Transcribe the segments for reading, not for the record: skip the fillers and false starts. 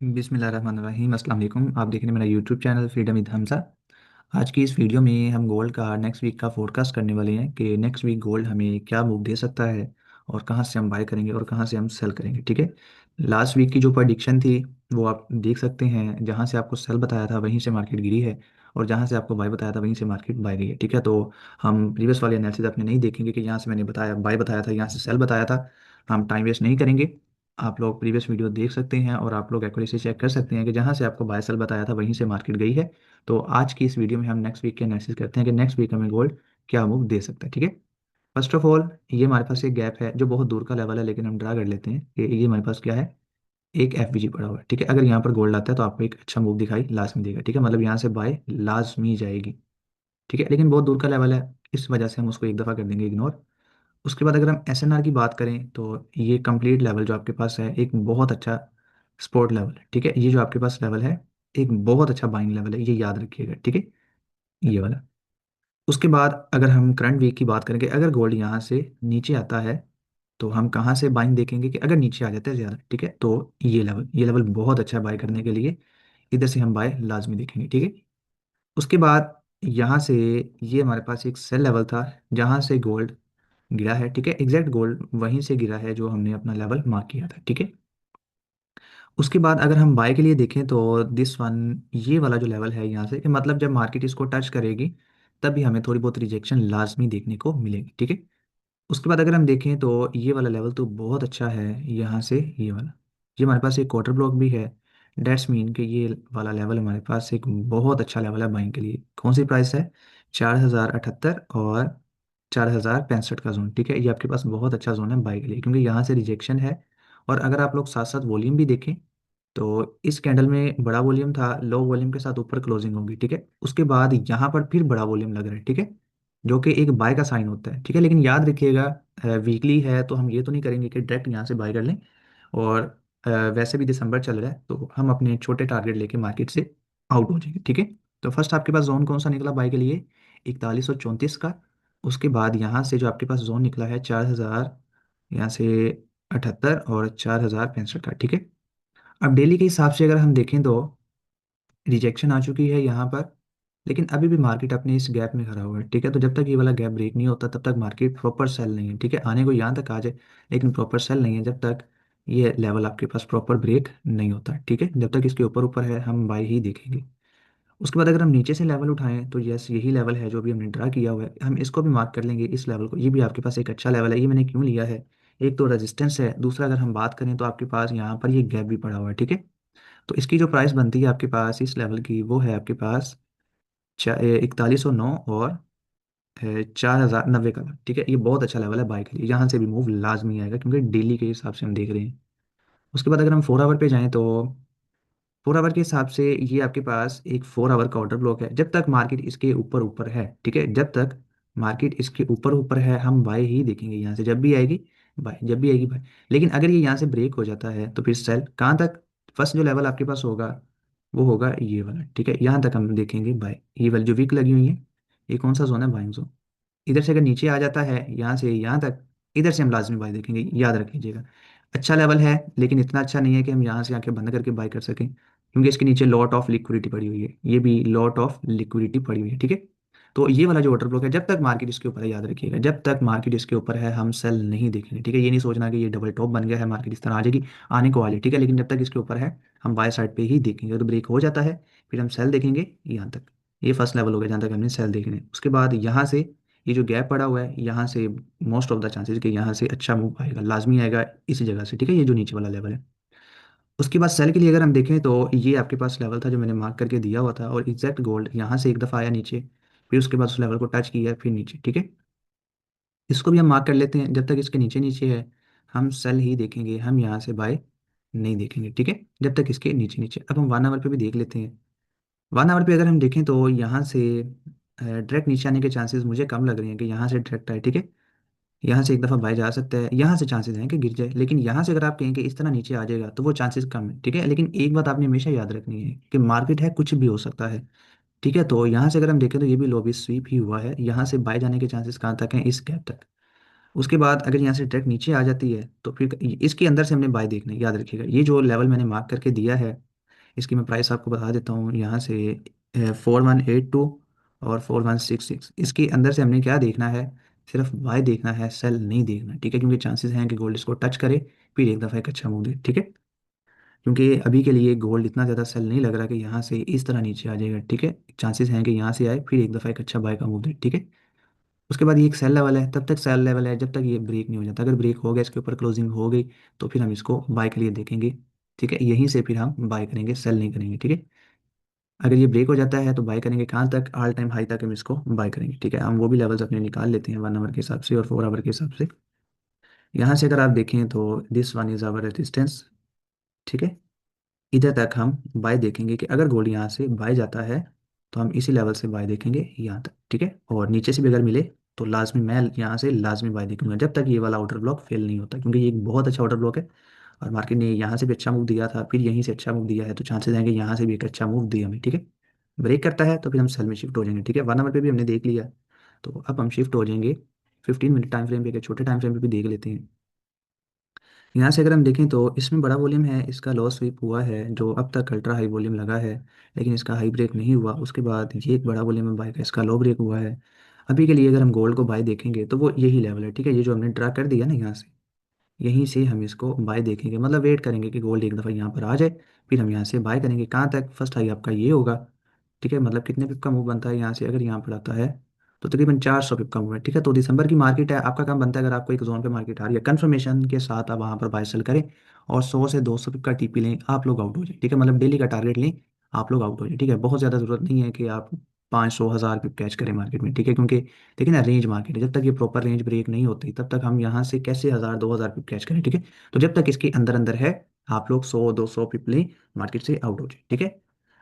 बिस्मिल्लाहिर्रहमानिर्रहीम। अस्सलाम वालेकुम। आप देख रहे हैं मेरा YouTube channel freedom with Hamza. आज की इस वीडियो में हम गोल्ड का नेक्स्ट वीक का फोरकास्ट करने वाले हैं कि नेक्स्ट वीक गोल्ड हमें क्या मूव दे सकता है और कहां से हम बाय करेंगे और कहां से हम सेल करेंगे। ठीक है। लास्ट वीक की जो प्रेडिक्शन थी वो आप देख सकते हैं। जहां से आपको सेल बताया था वहीं से मार्केट गिरी है और जहां से आपको बाय बताया था वहीं से मार्केट बाय गई है। ठीक है। तो हम प्रीवियस वाले एनालिसिस अपने नहीं देखेंगे कि यहाँ से मैंने बताया बाय बताया था, यहाँ से सेल बताया था। हम टाइम वेस्ट नहीं करेंगे। आप लोग प्रीवियस वीडियो देख सकते हैं और आप लोग एक्यूरेसी चेक कर सकते हैं कि जहां से आपको बाय सेल बताया था वहीं से मार्केट गई है। तो आज की इस वीडियो में हम नेक्स्ट वीक के एनालिसिस करते हैं कि नेक्स्ट वीक हमें गोल्ड क्या मूव दे सकता है। ठीक है। फर्स्ट ऑफ ऑल ये हमारे पास एक गैप है जो बहुत दूर का लेवल है, लेकिन हम ड्रा कर लेते हैं कि ये हमारे पास क्या है। एक एफवीजी पड़ा हुआ है। ठीक है। अगर यहाँ पर गोल्ड आता है तो आपको एक अच्छा मूव दिखाई लाजमी देगा। ठीक है। मतलब यहाँ से बाय लाजमी जाएगी। ठीक है। लेकिन बहुत दूर का लेवल है, इस वजह से हम उसको एक दफ़ा कर देंगे इग्नोर। उसके बाद अगर हम एसएनआर की बात करें तो ये कंप्लीट लेवल जो आपके पास है एक बहुत अच्छा सपोर्ट लेवल है। ठीक है। ये जो आपके पास लेवल है एक बहुत अच्छा बाइंग लेवल है, ये याद रखिएगा। ठीक है। ये वाला। उसके बाद अगर हम करंट वीक की बात करेंगे, अगर गोल्ड यहाँ से नीचे आता है तो हम कहाँ से बाइंग देखेंगे कि अगर नीचे आ जाता है ज़्यादा। ठीक है। तो ये लेवल बहुत अच्छा है बाय करने के लिए। इधर से हम बाय लाजमी देखेंगे। ठीक है। उसके बाद यहाँ से ये हमारे पास एक सेल लेवल था जहाँ से गोल्ड गिरा है। ठीक है। एग्जैक्ट गोल्ड वहीं से गिरा है जो हमने अपना लेवल मार्क किया था। ठीक है। उसके बाद अगर हम बाय के लिए देखें तो दिस वन, ये वाला जो लेवल है यहाँ से कि मतलब जब मार्केट इसको टच करेगी तभी हमें थोड़ी बहुत रिजेक्शन लाजमी देखने को मिलेगी। ठीक है। उसके बाद अगर हम देखें तो ये वाला लेवल तो बहुत अच्छा है। यहाँ से ये वाला, ये हमारे पास एक क्वार्टर ब्लॉक भी है। डेट्स मीन कि ये वाला लेवल हमारे पास एक बहुत अच्छा लेवल है बाइंग के लिए। कौन सी प्राइस है? 4078 और 4065 का जोन। ठीक है। ये आपके पास बहुत अच्छा जोन है बाई के लिए क्योंकि यहाँ से रिजेक्शन है। और अगर आप लोग साथ साथ वॉल्यूम भी देखें तो इस कैंडल में बड़ा वॉल्यूम था, लो वॉल्यूम के साथ ऊपर क्लोजिंग होगी। ठीक है। उसके बाद यहाँ पर फिर बड़ा वॉल्यूम लग रहा है। ठीक है। जो कि एक बाय का साइन होता है। ठीक है। लेकिन याद रखिएगा वीकली है तो हम ये तो नहीं करेंगे कि डायरेक्ट यहाँ से बाय कर लें। और वैसे भी दिसंबर चल रहा है तो हम अपने छोटे टारगेट लेके मार्केट से आउट हो जाएंगे। ठीक है। तो फर्स्ट आपके पास जोन कौन सा निकला बाय के लिए? 4134 का। उसके बाद यहाँ से जो आपके पास जोन निकला है 4000, यहाँ से 78 और 4065 का। ठीक है। अब डेली के हिसाब से अगर हम देखें तो रिजेक्शन आ चुकी है यहाँ पर, लेकिन अभी भी मार्केट अपने इस गैप में खड़ा हुआ है। ठीक है। तो जब तक ये वाला गैप ब्रेक नहीं होता तब तक मार्केट प्रॉपर सेल नहीं है। ठीक है। आने को यहाँ तक आ जाए लेकिन प्रॉपर सेल नहीं है जब तक ये लेवल आपके पास प्रॉपर ब्रेक नहीं होता। ठीक है। जब तक इसके ऊपर ऊपर है हम बाई ही देखेंगे। उसके बाद अगर हम नीचे से लेवल उठाएं तो यस यही लेवल है जो भी हमने ड्रा किया हुआ है, हम इसको भी मार्क कर लेंगे इस लेवल को। ये भी आपके पास एक अच्छा लेवल है। ये मैंने क्यों लिया है? एक तो रेजिस्टेंस है, दूसरा अगर हम बात करें तो आपके पास यहाँ पर ये गैप भी पड़ा हुआ है। ठीक है। तो इसकी जो प्राइस बनती है आपके पास इस लेवल की वो है आपके पास 4109 और 4090 का। ठीक है। ये बहुत अच्छा लेवल है बाय के लिए, यहाँ से भी मूव लाजमी आएगा क्योंकि डेली के हिसाब से हम देख रहे हैं। उसके बाद अगर हम 4 आवर पे जाएं तो 4 आवर के हिसाब से ये आपके पास एक 4 आवर का ऑर्डर ब्लॉक है। जब तक मार्केट इसके ऊपर ऊपर है, ठीक है, जब तक मार्केट इसके ऊपर ऊपर है हम बाय ही देखेंगे। यहाँ से जब भी आएगी बाय, जब भी आएगी बाय। लेकिन अगर ये यहाँ से ब्रेक हो जाता है तो फिर सेल कहाँ तक? फर्स्ट जो लेवल आपके पास होगा वो होगा ये वाला। ठीक है। यहाँ तक हम देखेंगे बाय। ये वाली जो वीक लगी हुई है ये कौन सा जोन है? Buying zone. इधर से अगर नीचे आ जाता है यहाँ से यहाँ तक, इधर से हम लाजमी बाय देखेंगे, याद रख लीजिएगा। अच्छा लेवल है लेकिन इतना अच्छा नहीं है कि हम यहाँ से आके बंद करके बाय कर सकें क्योंकि इसके नीचे लॉट ऑफ लिक्विडिटी पड़ी हुई है। ये भी लॉट ऑफ लिक्विडिटी पड़ी हुई है। ठीक है। तो ये वाला जो वाटर ब्लॉक है जब तक मार्केट इसके ऊपर है, याद रखिएगा, जब तक मार्केट इसके ऊपर है हम सेल नहीं देखेंगे। ठीक है। ये नहीं सोचना कि ये डबल टॉप बन गया है, मार्केट इस तरह आ जाएगी, आने को वाली। ठीक है। लेकिन जब तक इसके ऊपर है हम बाय साइड पे ही देखेंगे। तो ब्रेक हो जाता है फिर हम सेल देखेंगे यहाँ तक। ये फर्स्ट लेवल हो गया जहाँ तक हमने सेल देखने। उसके बाद यहाँ से ये जो गैप पड़ा हुआ है यहाँ से मोस्ट ऑफ द चांसेस कि यहाँ से अच्छा मूव आएगा, लाजमी आएगा इसी जगह से। ठीक है। ये जो नीचे वाला लेवल है। उसके बाद सेल के लिए अगर हम देखें तो ये आपके पास लेवल था जो मैंने मार्क करके दिया हुआ था और एग्जैक्ट गोल्ड यहाँ से एक दफ़ा आया नीचे, फिर उसके बाद उस लेवल को टच किया फिर नीचे। ठीक है। इसको भी हम मार्क कर लेते हैं। जब तक इसके नीचे नीचे है हम सेल ही देखेंगे, हम यहाँ से बाय नहीं देखेंगे। ठीक है। जब तक इसके नीचे नीचे। अब हम 1 आवर पे भी देख लेते हैं। 1 आवर पे अगर हम देखें तो यहाँ से डायरेक्ट नीचे आने के चांसेस मुझे कम लग रहे हैं कि यहाँ से डायरेक्ट आए। ठीक है। यहाँ से एक दफ़ा बाय जा सकता है, यहाँ से चांसेस हैं कि गिर जाए, लेकिन यहाँ से अगर आप कहें कि इस तरह नीचे आ जाएगा तो वो चांसेस कम है। ठीक है। लेकिन एक बात आपने हमेशा याद रखनी है कि मार्केट है, कुछ भी हो सकता है। ठीक है। तो यहाँ से अगर हम देखें तो ये भी लॉबी स्वीप ही हुआ है, यहाँ से बाय जाने के चांसेस कहाँ तक हैं? इस गैप तक। उसके बाद अगर यहाँ से डायरेक्ट नीचे आ जाती है तो फिर इसके अंदर से हमने बाय देखना है। याद रखिएगा ये जो लेवल मैंने मार्क करके दिया है इसकी मैं प्राइस आपको बता देता हूँ यहाँ से। 4182 और 4166, इसके अंदर से हमने क्या देखना है, सिर्फ बाय देखना है, सेल नहीं देखना, ठीक है, क्योंकि चांसेस हैं कि गोल्ड इसको टच करे फिर एक दफ़ा एक अच्छा मूव दे, ठीक है। क्योंकि अभी के लिए गोल्ड इतना ज़्यादा सेल नहीं लग रहा कि यहाँ से इस तरह नीचे आ जाएगा, ठीक है। चांसेस हैं कि यहाँ से आए फिर एक दफ़ा एक अच्छा बाय का मूव दे, ठीक है। उसके बाद ये एक सेल लेवल है, तब तक सेल लेवल है जब तक ये ब्रेक नहीं हो जाता। अगर ब्रेक हो गया, इसके ऊपर क्लोजिंग हो गई, तो फिर हम इसको बाय के लिए देखेंगे, ठीक है। यहीं से फिर हम बाय करेंगे, सेल नहीं करेंगे, ठीक है। अगर ये ब्रेक हो जाता है तो बाय करेंगे कहाँ तक, ऑल टाइम हाई तक हम इसको बाय करेंगे, ठीक है। हम वो भी लेवल्स अपने निकाल लेते हैं 1 आवर के हिसाब से और 4 आवर के हिसाब से। यहाँ से अगर आप देखें तो this one is our resistance, ठीक है। इधर तक हम बाय देखेंगे कि अगर गोल्ड यहाँ से बाय जाता है तो हम इसी लेवल से बाय देखेंगे यहाँ तक, ठीक है। और नीचे से भी अगर मिले तो लाजमी मैं यहाँ से लाजमी बाय देखूंगा जब तक ये वाला आउटर ब्लॉक फेल नहीं होता, क्योंकि ये एक बहुत अच्छा आउटर ब्लॉक है। और मार्केट ने यहाँ से भी अच्छा मूव दिया था, फिर यहीं से अच्छा मूव दिया है, तो चांसेस हैं कि यहाँ से भी एक अच्छा मूव दिया हमें, ठीक है। ब्रेक करता है तो फिर हम सेल में शिफ्ट हो जाएंगे, ठीक है। 1 आवर पे भी हमने देख लिया, तो अब हम शिफ्ट हो जाएंगे 15 मिनट टाइम फ्रेम पे, के छोटे टाइम फ्रेम पे भी देख लेते हैं। यहाँ से अगर हम देखें तो इसमें बड़ा वॉल्यूम है, इसका लॉस स्वीप हुआ है जो अब तक अल्ट्रा हाई वॉल्यूम लगा है, लेकिन इसका हाई ब्रेक नहीं हुआ। उसके बाद ये एक बड़ा वॉल्यूम है बाय का, इसका लो ब्रेक हुआ है। अभी के लिए अगर हम गोल्ड को बाय देखेंगे तो वो यही लेवल है, ठीक है। ये जो हमने ड्रा कर दिया ना यहाँ से, यहीं से हम इसको बाय देखेंगे, मतलब वेट करेंगे कि गोल्ड एक दफ़ा यहाँ पर आ जाए, फिर हम यहाँ से बाय करेंगे। कहाँ तक, फर्स्ट हाई आपका ये होगा, ठीक है। मतलब कितने पिप का मूव बनता है यहाँ से, अगर यहाँ पर आता है तो तकरीबन 400 पिप का मूव है, ठीक है। तो दिसंबर की मार्केट है, आपका काम बनता है अगर आपको एक जोन पे मार्केट आ रही है कंफर्मेशन के साथ, आप वहाँ पर बाय सेल करें और 100 से 200 पिप का टीपी लें, आप लोग आउट हो जाए, ठीक है। मतलब डेली का टारगेट लें, आप लोग आउट हो जाए, ठीक है। बहुत ज़्यादा जरूरत नहीं है कि आप 500 1000 पिप कैच करें मार्केट में, ठीक है। क्योंकि देखिए ना, रेंज मार्केट है, जब तक ये प्रॉपर रेंज ब्रेक नहीं होती तब तक हम यहाँ से कैसे 1000 2000 पिप कैच करें, ठीक है। तो जब तक इसके अंदर अंदर है, आप लोग 100 200 पिप लें, मार्केट से आउट हो जाए, ठीक है।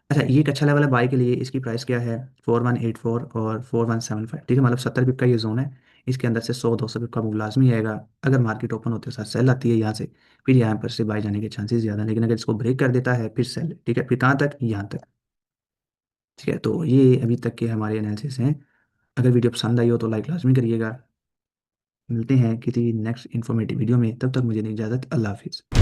अच्छा, ये एक अच्छा लेवल है बाय के लिए, इसकी प्राइस क्या है, 4184 और 4175, ठीक है। मतलब 70 पिप का ये जोन है, इसके अंदर से 100 200 पिप का मूव लाजमी आएगा। अगर मार्केट ओपन होते साथ सेल आती है यहाँ से, फिर यहाँ पर से बाय जाने के चांसेस ज़्यादा, लेकिन अगर इसको ब्रेक कर देता है फिर सेल, ठीक है। फिर कहाँ तक, यहाँ तक, ठीक है। तो ये अभी तक के हमारे एनालिसिस हैं। अगर वीडियो पसंद आई हो तो लाइक लाजमी करिएगा। मिलते हैं किसी नेक्स्ट इन्फॉर्मेटिव वीडियो में, तब तक मुझे नहीं इजाज़त, अल्लाह हाफिज़।